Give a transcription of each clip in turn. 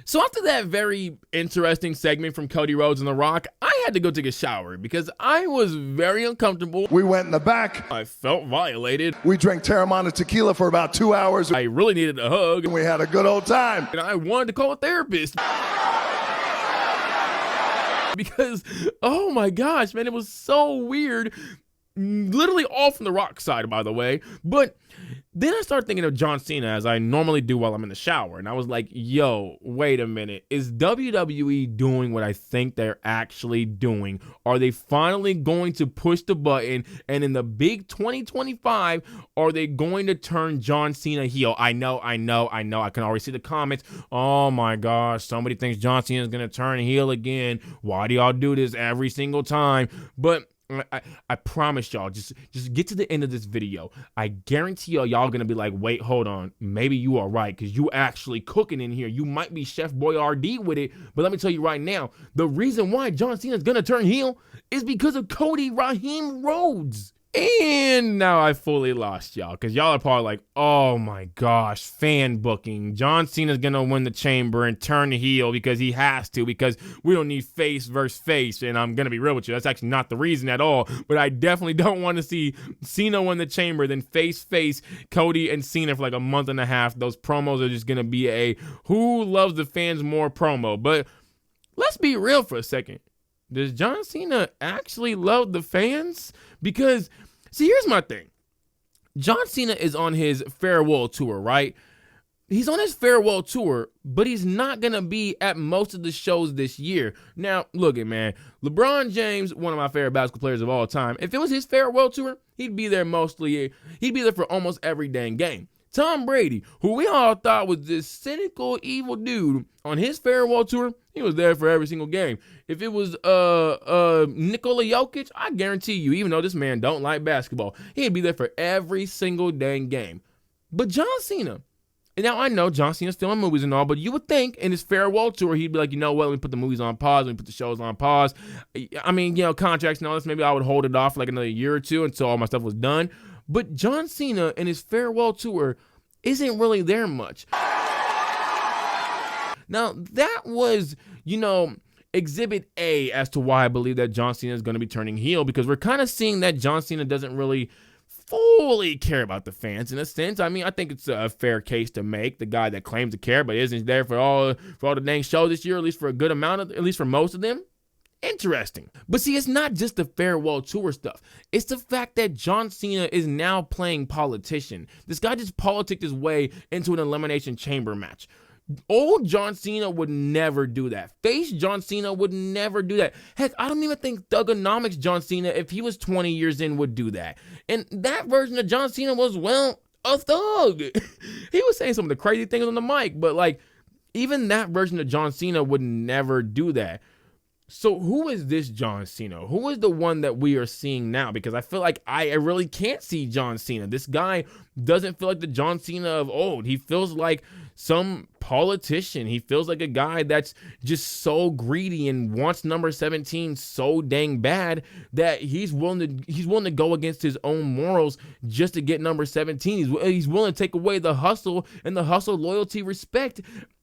So after that very interesting segment from Cody Rhodes and The Rock, I had to go take a shower because I was very uncomfortable. We went in the back. I felt violated. We drank Terramana tequila for about 2 hours. I really needed a hug. We had a good old time. And I wanted to call a therapist. Because, oh my gosh, man, it was so weird. Literally all from The Rock side, by the way. But then I started thinking of John Cena, as I normally do while I'm in the shower. And I was like, yo, wait a minute. Is WWE doing what I think they're actually doing? Are they finally going to push the button? And in the big 2025, are they going to turn John Cena heel? I know. I can already see the comments. Oh my gosh, somebody thinks John Cena is going to turn heel again. Why do y'all do this every single time? But I promise y'all, just get to the end of this video. I guarantee y'all gonna be like, wait, hold on. Maybe you are right, because you actually cooking in here. You might be Chef Boyardee with it, but let me tell you right now, the reason why John Cena is gonna turn heel is because of Cody Raheem Rhodes. And now I fully lost y'all, because y'all are probably like, oh my gosh, fan booking. John Cena's gonna win the chamber and turn heel because he has to, because we don't need face versus face. And I'm gonna be real with you, that's actually not the reason at all. But I definitely don't want to see Cena win the chamber, then face Cody and Cena for like a month and a half. Those promos are just gonna be a who loves the fans more promo. But let's be real for a second. Does John Cena actually love the fans? Because, see, here's my thing. John Cena is on his farewell tour, right? He's on his farewell tour, but he's not going to be at most of the shows this year. Now, look it, man. LeBron James, one of my favorite basketball players of all time, if it was his farewell tour, he'd be there for almost every dang game. Tom Brady, who we all thought was this cynical, evil dude, on his farewell tour, he was there for every single game. If it was Nikola Jokic, I guarantee you, even though this man don't like basketball, he'd be there for every single dang game. But John Cena, and now I know John Cena's still in movies and all, but you would think in his farewell tour, he'd be like, you know what, let me put the movies on pause, let me put the shows on pause. I mean, you know, contracts and all this, maybe I would hold it off for like another year or two until all my stuff was done. But John Cena in his farewell tour isn't really there much. Now, that was, you know, exhibit A as to why I believe that John Cena is going to be turning heel, because we're kind of seeing that John Cena doesn't really fully care about the fans in a sense. I mean, I think it's a fair case to make. The guy that claims to care but isn't there for all the dang shows this year, at least for a good amount of, at least for most of them. Interesting. But see, it's not just the farewell tour stuff. It's the fact that John Cena is now playing politician. This guy just politicked his way into an Elimination Chamber match. Old John Cena would never do that. Face John Cena would never do that. Heck, I don't even think Thugonomics John Cena, if he was 20 years in, would do that. And that version of John Cena was, well, a thug. He was saying some of the crazy things on the mic, but like, even that version of John Cena would never do that. So who is this John Cena? Who is the one that we are seeing now? Because I feel like I really can't see John Cena. This guy doesn't feel like the John Cena of old. He feels like some politician. He feels like a guy that's just so greedy and wants number 17 so dang bad that he's willing to go against his own morals just to get number 17. He's willing to take away the hustle and the hustle, loyalty, respect.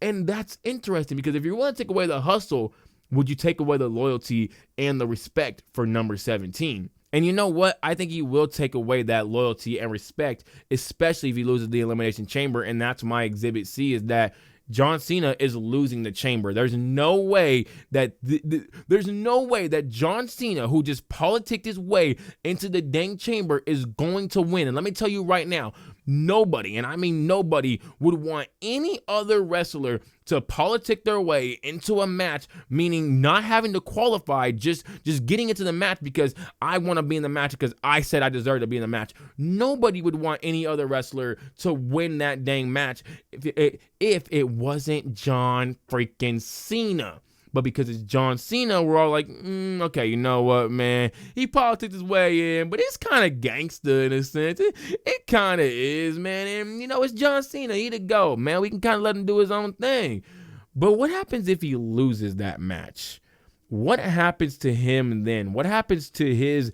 And that's interesting, because if you want to take away the hustle, would you take away the loyalty and the respect for number 17? And you know what? I think he will take away that loyalty and respect, especially if he loses the Elimination Chamber. And that's my exhibit C, is that John Cena is losing the chamber. There's no way that John Cena, who just politicked his way into the dang chamber, is going to win. And let me tell you right now, nobody, and I mean nobody, would want any other wrestler to politic their way into a match, meaning not having to qualify, just getting into the match because I want to be in the match because I said I deserve to be in the match. Nobody would want any other wrestler to win that dang match if it wasn't John freaking Cena. But because it's John Cena, we're all like, okay, you know what, man? He politics his way in, but it's kind of gangster in a sense. It kind of is, man. And, you know, it's John Cena. He the GOAT, man. We can kind of let him do his own thing. But what happens if he loses that match? What happens to him then? What happens to his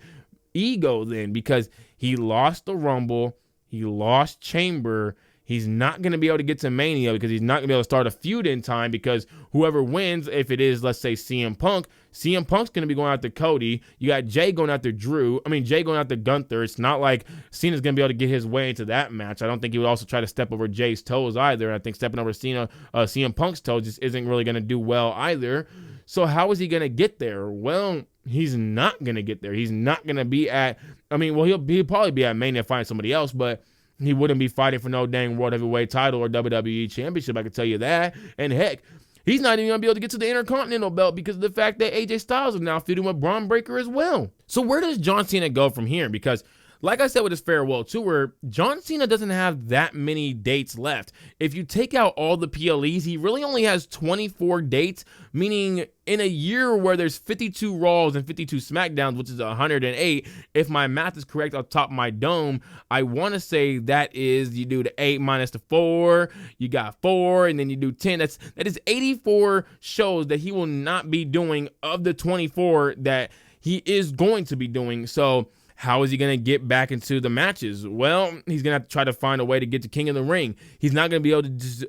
ego then? Because he lost the Rumble. He lost Chamber. he's not going to be able to get to Mania because he's not going to be able to start a feud in time, because whoever wins, if it is, let's say, CM Punk's going to be going after Cody. You got Jay going after Jay going after Gunther. It's not like Cena's going to be able to get his way into that match. I don't think he would also try to step over Jay's toes either. I think stepping over CM Punk's toes just isn't really going to do well either. So how is he going to get there? Well, he's not going to get there. He's not going to be at, he'll probably be at Mania fighting somebody else, but he wouldn't be fighting for no dang World Heavyweight title or WWE Championship, I can tell you that. And heck, he's not even going to be able to get to the Intercontinental belt because of the fact that AJ Styles is now feuding with Braun Breaker as well. So where does John Cena go from here? Because like I said with his farewell tour, John Cena doesn't have that many dates left. If you take out all the PLEs, he really only has 24 dates, meaning in a year where there's 52 Raws and 52 SmackDowns, which is 108, if my math is correct off the top of my dome, I want to say that is, you do the 8 minus the 4, you got 4, and then you do 10. That is 84 shows that he will not be doing of the 24 that he is going to be doing. So how is he going to get back into the matches? Well, he's going to have to try to find a way to get to King of the Ring. He's not going to be able to just,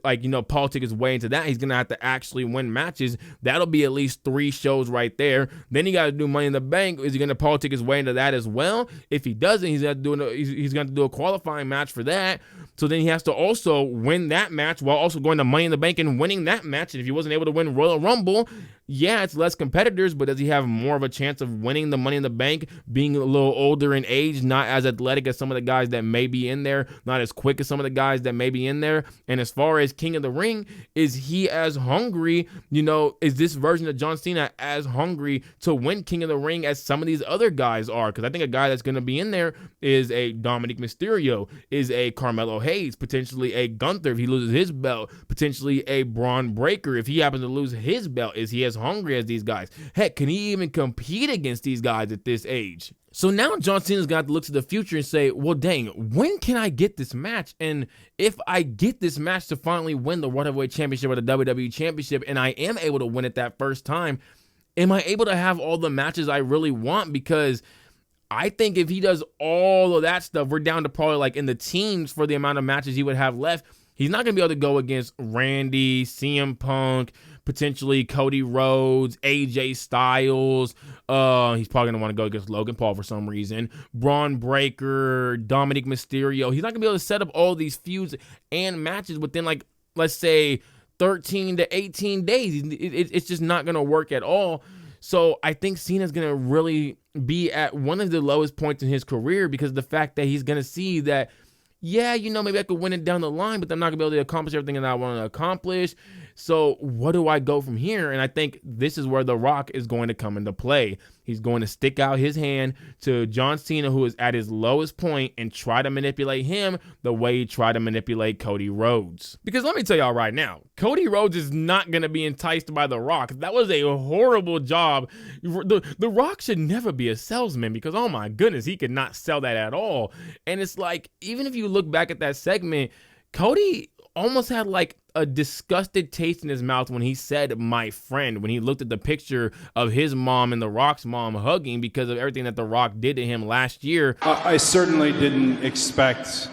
politic his way into that. He's going to have to actually win matches. That'll be at least 3 shows right there. Then he got to do Money in the Bank. Is he going to politic his way into that as well? If he doesn't, he's going to do a qualifying match for that. So then he has to also win that match while also going to Money in the Bank and winning that match. And if he wasn't able to win Royal Rumble, yeah, it's less competitors, but does he have more of a chance of winning the Money in the Bank, being a little older in age, not as athletic as some of the guys that may be in there, not as quick as some of the guys that may be in there? And as far as King of the Ring, is he as hungry, is this version of John Cena as hungry to win King of the Ring as some of these other guys are? Because I think a guy that's going to be in there is a Dominic Mysterio, is a Carmelo Hayes, potentially a Gunther if he loses his belt, potentially a Braun Breaker if he happens to lose his belt. Is he as hungry as these guys? Heck, can he even compete against these guys at this age? So now John Cena's got to look to the future and say, well, dang, when can I get this match? And if I get this match to finally win the World Heavyweight Championship or the WWE Championship, and I am able to win it that first time, am I able to have all the matches I really want? Because I think if he does all of that stuff, we're down to probably like in the teens for the amount of matches he would have left. He's not going to be able to go against Randy, CM Punk, potentially Cody Rhodes, AJ Styles. He's probably going to want to go against Logan Paul for some reason. Braun Breaker, Dominic Mysterio. He's not going to be able to set up all these feuds and matches within, like, let's say 13 to 18 days. It's just not going to work at all. So I think Cena's going to really be at one of the lowest points in his career because of the fact that he's going to see that, yeah, maybe I could win it down the line, but I'm not going to be able to accomplish everything that I want to accomplish. So what do I go from here? And I think this is where The Rock is going to come into play. He's going to stick out his hand to John Cena, who is at his lowest point, and try to manipulate him the way he tried to manipulate Cody Rhodes. Because let me tell y'all right now, Cody Rhodes is not going to be enticed by The Rock. That was a horrible job. The Rock should never be a salesman because, oh my goodness, he could not sell that at all. And it's like, even if you look back at that segment, Cody almost had like a disgusted taste in his mouth when he said "my friend," when he looked at the picture of his mom and The Rock's mom hugging because of everything that The Rock did to him last year. I certainly didn't expect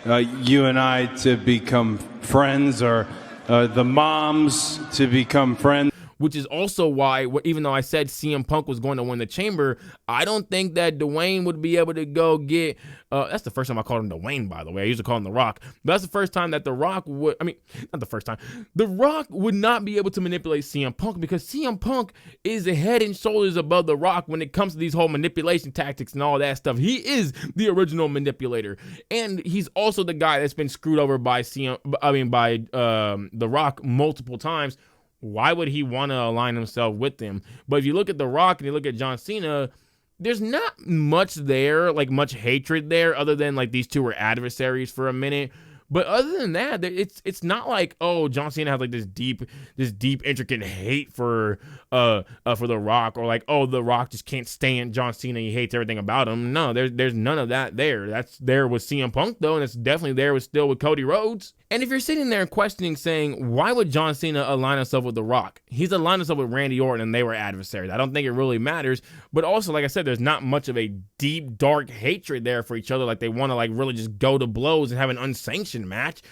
you and I to become friends, or the moms to become friends. Which is also why, even though I said CM Punk was going to win the Chamber, I don't think that Dwayne would be able to go get, that's the first time I called him Dwayne, by the way. I used to call him The Rock. But that's the first time that The Rock would, not the first time. The Rock would not be able to manipulate CM Punk because CM Punk is head and shoulders above The Rock when it comes to these whole manipulation tactics and all that stuff. He is the original manipulator. And he's also the guy that's been screwed over by The Rock multiple times. Why would he want to align himself with them? But if you look at The Rock and you look at John Cena, there's not much there, like much hatred there, other than like these two were adversaries for a minute. But other than that, it's not like, oh, John Cena has like this deep intricate hate for The Rock, or like, oh, The Rock just can't stand John Cena, he hates everything about him. No, there's none of that there. That's there with CM Punk though, and it's definitely there still with Cody Rhodes. And if you're sitting there questioning, saying, why would John Cena align himself with The Rock? He's aligned himself with Randy Orton, and they were adversaries. I don't think it really matters. But also, like I said, there's not much of a deep, dark hatred there for each other. Like, they want to, like, really just go to blows and have an unsanctioned match.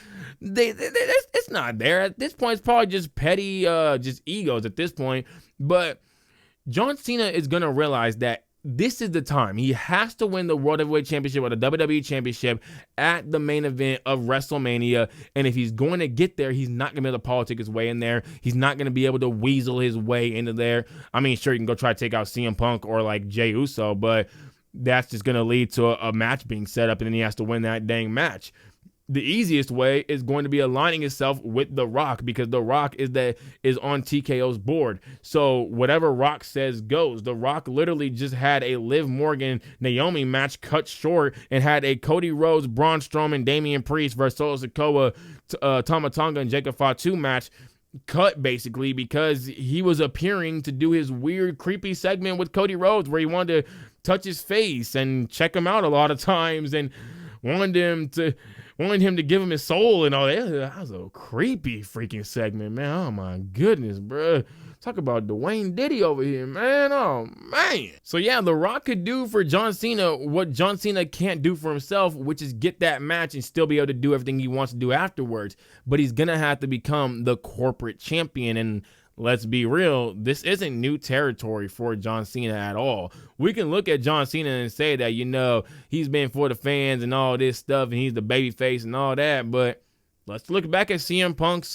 It's not there. At this point, it's probably just petty, just egos at this point. But John Cena is going to realize that this is the time. He has to win the World Heavyweight Championship or the WWE Championship at the main event of WrestleMania. And if he's going to get there, he's not going to be able to politic his way in there. He's not going to be able to weasel his way into there. I mean, sure, you can go try to take out CM Punk or like Jey Uso, but that's just going to lead to a match being set up, and then he has to win that dang match. The easiest way is going to be aligning himself with The Rock, because The Rock is on TKO's board. So whatever Rock says goes. The Rock literally just had a Liv Morgan Naomi match cut short and had a Cody Rhodes, Braun Strowman, Damian Priest versus Solo Sikoa, Tama Tonga, and Jacob Fatu match cut, basically because he was appearing to do his weird, creepy segment with Cody Rhodes where he wanted to touch his face and check him out a lot of times and wanted him to give him his soul and all that. That was a creepy freaking segment, man. Oh my goodness, bro. Talk about Dwayne Diddy over here, man. Oh man. So yeah, The Rock could do for John Cena what John Cena can't do for himself, which is get that match and still be able to do everything he wants to do afterwards. But he's gonna have to become the corporate champion, and let's be real, this isn't new territory for John Cena at all. We can look at John Cena and say that, you know, he's been for the fans and all this stuff, and he's the babyface and all that, but let's look back at CM Punk's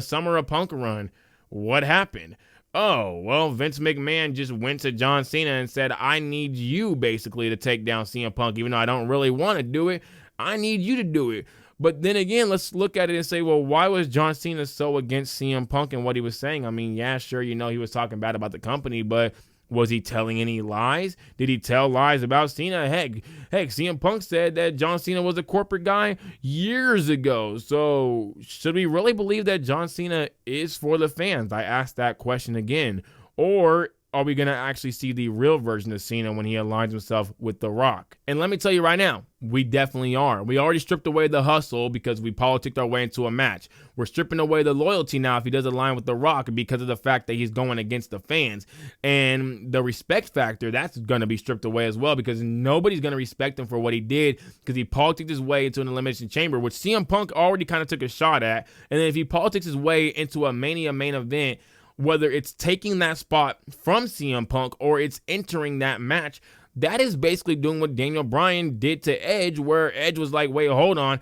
Summer of Punk run. What happened? Oh, well, Vince McMahon just went to John Cena and said, I need you basically to take down CM Punk, even though I don't really want to do it. I need you to do it. But then again, let's look at it and say, well, why was John Cena so against CM Punk and what he was saying? I mean, yeah, sure, you know, he was talking bad about the company, but was he telling any lies? Did he tell lies about Cena? Heck, CM Punk said that John Cena was a corporate guy years ago. So should we really believe that John Cena is for the fans? I asked that question again. Or are we going to actually see the real version of Cena when he aligns himself with The Rock? And let me tell you right now, we definitely are. We already stripped away the hustle because we politicked our way into a match. We're stripping away the loyalty now if he does align with The Rock because of the fact that he's going against the fans. And the respect factor, that's going to be stripped away as well because nobody's going to respect him for what he did because he politicked his way into an elimination chamber, which CM Punk already kind of took a shot at. And then if he politics his way into a Mania main event, whether it's taking that spot from CM Punk or it's entering that match, that is basically doing what Daniel Bryan did to Edge, where Edge was like, wait, hold on.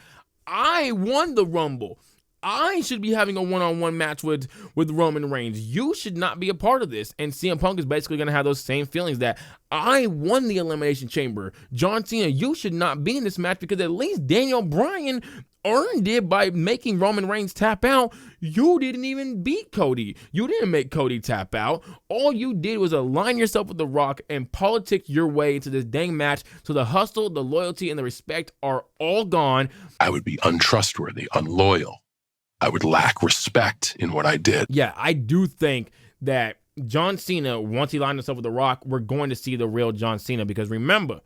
I won the Rumble. I should be having a one-on-one match with Roman Reigns. You should not be a part of this. And CM Punk is basically going to have those same feelings that I won the Elimination Chamber. John Cena, you should not be in this match because at least Daniel Bryan earned it by making Roman Reigns tap out. You didn't even beat Cody. You didn't make Cody tap out. All you did was align yourself with The Rock and politic your way into this dang match. So the hustle, the loyalty, and the respect are all gone. I would be untrustworthy, unloyal. I would lack respect in what I did. Yeah, I do think that John Cena, once he lined himself with The Rock, we're going to see the real John Cena because remember,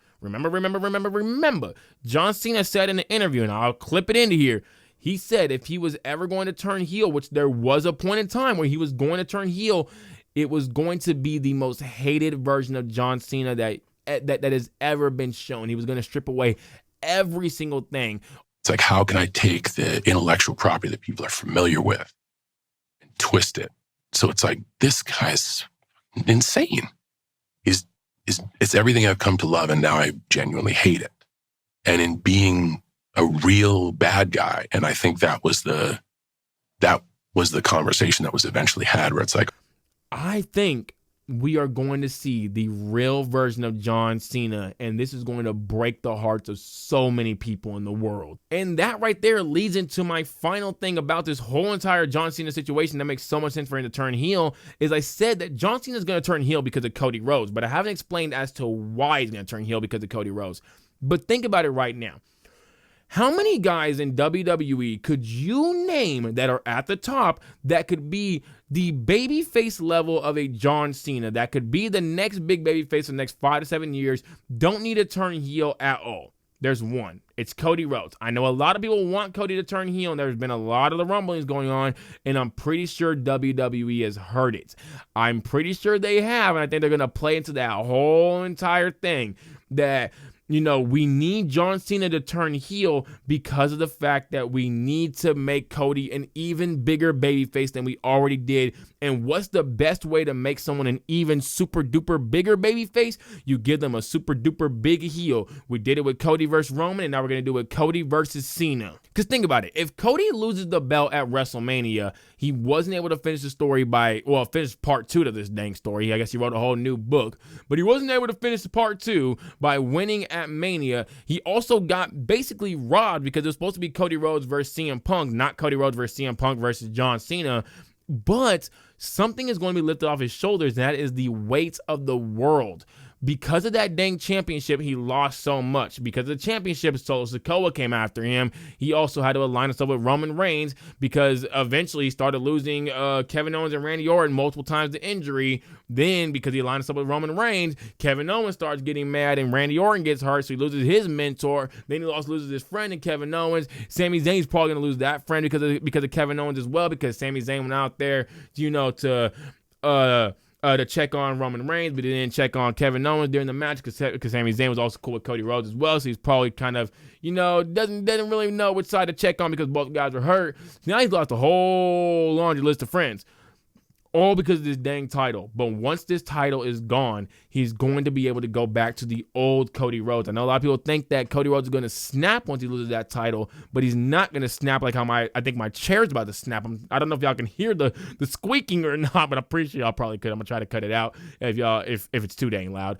John Cena said in the interview, and I'll clip it into here, he said if he was ever going to turn heel, which there was a point in time where he was going to turn heel, it was going to be the most hated version of John Cena that has ever been shown. He was going to strip away every single thing. It's like, how can I take the intellectual property that people are familiar with and twist it? So it's like, this guy's insane. It's everything I've come to love, and now I genuinely hate it. And in being a real bad guy, and I think that was the conversation that was eventually had, where it's like, I think we are going to see the real version of John Cena, and this is going to break the hearts of so many people in the world. And that right there leads into my final thing about this whole entire John Cena situation that makes so much sense for him to turn heel, is I said that John Cena is going to turn heel because of Cody Rhodes, but I haven't explained as to why he's going to turn heel because of Cody Rhodes. But think about it right now. How many guys in WWE could you name that are at the top that could be the babyface level of a John Cena, that could be the next big babyface for the next 5 to 7 years, don't need to turn heel at all? There's one. It's Cody Rhodes. I know a lot of people want Cody to turn heel, and there's been a lot of the rumblings going on, and I'm pretty sure WWE has heard it. I'm pretty sure they have, and I think they're going to play into that whole entire thing that, you know, we need John Cena to turn heel because of the fact that we need to make Cody an even bigger babyface than we already did. And what's the best way to make someone an even super duper bigger babyface? You give them a super duper big heel. We did it with Cody versus Roman, and now we're going to do it with Cody versus Cena. Because think about it. If Cody loses the belt at WrestleMania, he wasn't able to finish the story finish part 2 to this dang story. I guess he wrote a whole new book. But he wasn't able to finish the part 2 by winning at Mania. He also got basically robbed because it was supposed to be Cody Rhodes versus CM Punk, not Cody Rhodes versus CM Punk versus John Cena. But something is going to be lifted off his shoulders, and that is the weight of the world. Because of that dang championship, he lost so much. Because of the championship, Solo Sikoa came after him. He also had to align himself with Roman Reigns because eventually he started losing Kevin Owens and Randy Orton multiple times to injury. Then, because he aligned himself with Roman Reigns, Kevin Owens starts getting mad and Randy Orton gets hurt, so he loses his mentor. Then he loses his friend in Kevin Owens. Sami Zayn's probably going to lose that friend because of Kevin Owens as well, because Sami Zayn went out there, you know, to check on Roman Reigns, but he didn't check on Kevin Owens during the match because Sami Zayn was also cool with Cody Rhodes as well, so he's probably kind of, you know, doesn't really know which side to check on because both guys were hurt. So now he's lost a whole laundry list of friends, all because of this dang title. But once this title is gone, he's going to be able to go back to the old Cody Rhodes. I know a lot of people think that Cody Rhodes is going to snap once he loses that title, but he's not going to snap like how I think my chair's about to snap. I don't know if y'all can hear the squeaking or not, but I'm pretty sure y'all probably could. I'm going to try to cut it out if it's too dang loud.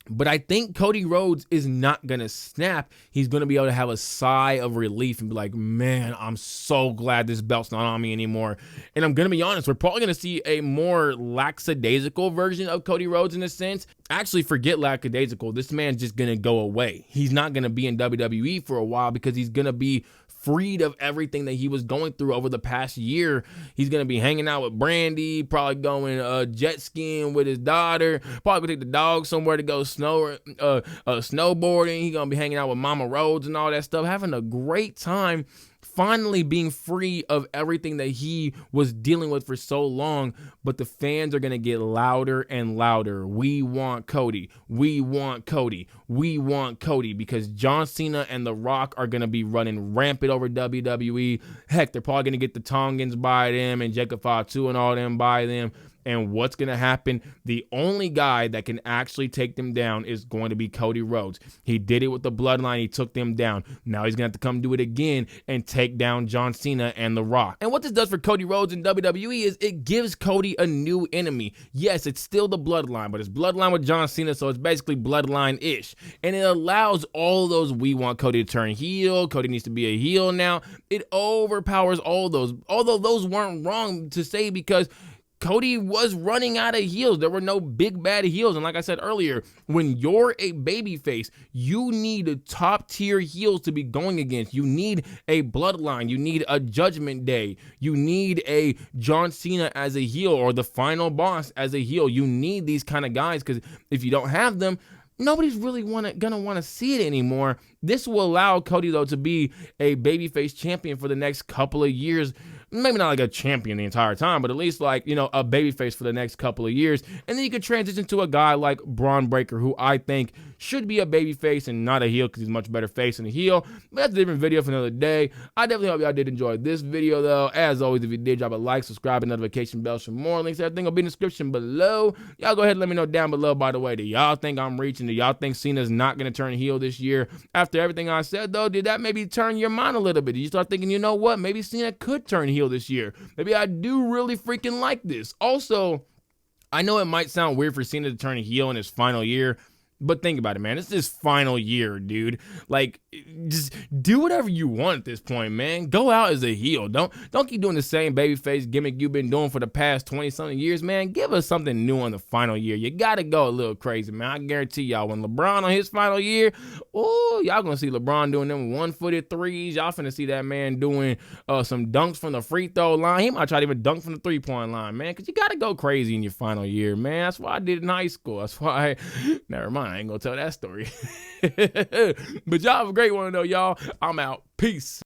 But I think Cody Rhodes is not going to snap. He's going to be able to have a sigh of relief and be like, man, I'm so glad this belt's not on me anymore. And I'm going to be honest, we're probably going to see a more lackadaisical version of Cody Rhodes in a sense. Actually, forget lackadaisical. This man's just going to go away. He's not going to be in WWE for a while because he's going to be freed of everything that he was going through over the past year. He's going to be hanging out with Brandy, probably going jet skiing with his daughter, probably going to take the dog somewhere to go snowboarding. He's going to be hanging out with Mama Rhodes and all that stuff, having a great time, finally being free of everything that he was dealing with for so long. But the fans are going to get louder and louder. We want Cody. We want Cody. We want Cody, because John Cena and The Rock are going to be running rampant over WWE. Heck, they're probably going to get the Tongans by them and Jacob Fatu and all them by them. And what's going to happen? The only guy that can actually take them down is going to be Cody Rhodes. He did it with the Bloodline. He took them down. Now he's going to have to come do it again and take down John Cena and The Rock. And what this does for Cody Rhodes in WWE is it gives Cody a new enemy. Yes, it's still the Bloodline, but it's Bloodline with John Cena, so it's basically Bloodline-ish. And it allows all those, we want Cody to turn heel. Cody needs to be a heel now. It overpowers all those. Although those weren't wrong to say, because Cody was running out of heels. There were no big bad heels. And like I said earlier, when you're a babyface, you need top tier heels to be going against. You need a Bloodline. You need a Judgment Day. You need a John Cena as a heel, or the Final Boss as a heel. You need these kind of guys, because if you don't have them, nobody's really gonna want to see it anymore. This will allow Cody, though, to be a babyface champion for the next couple of years. Maybe not like a champion the entire time, but at least like, you know, a babyface for the next couple of years. And then you could transition to a guy like Braun Breaker, who I think should be a babyface and not a heel, because he's much better face than a heel. But that's a different video for another day. I definitely hope y'all did enjoy this video, though. As always, if you did, drop a like, subscribe, and notification bells for more links. Everything will be in the description below. Y'all go ahead and let me know down below, by the way. Do y'all think I'm reaching? Do y'all think Cena's not going to turn heel this year? After everything I said, though, did that maybe turn your mind a little bit? Did you start thinking, you know what? Maybe Cena could turn heel this year. Maybe I do really freaking like this. Also, I know it might sound weird for Cena to turn heel in his final year, but think about it, man. It's his final year, dude. Like, just do whatever you want at this point, man. Go out as a heel. Don't keep doing the same babyface gimmick you've been doing for the past 20-something years, man. Give us something new on the final year. You got to go a little crazy, man. I guarantee y'all, when LeBron on his final year, oh, y'all going to see LeBron doing them one-footed threes. Y'all finna see that man doing some dunks from the free throw line. He might try to even dunk from the three-point line, man, because you got to go crazy in your final year, man. That's why I did in high school. That's why never mind. I ain't gonna tell that story. But y'all have a great one though, y'all. I'm out. Peace.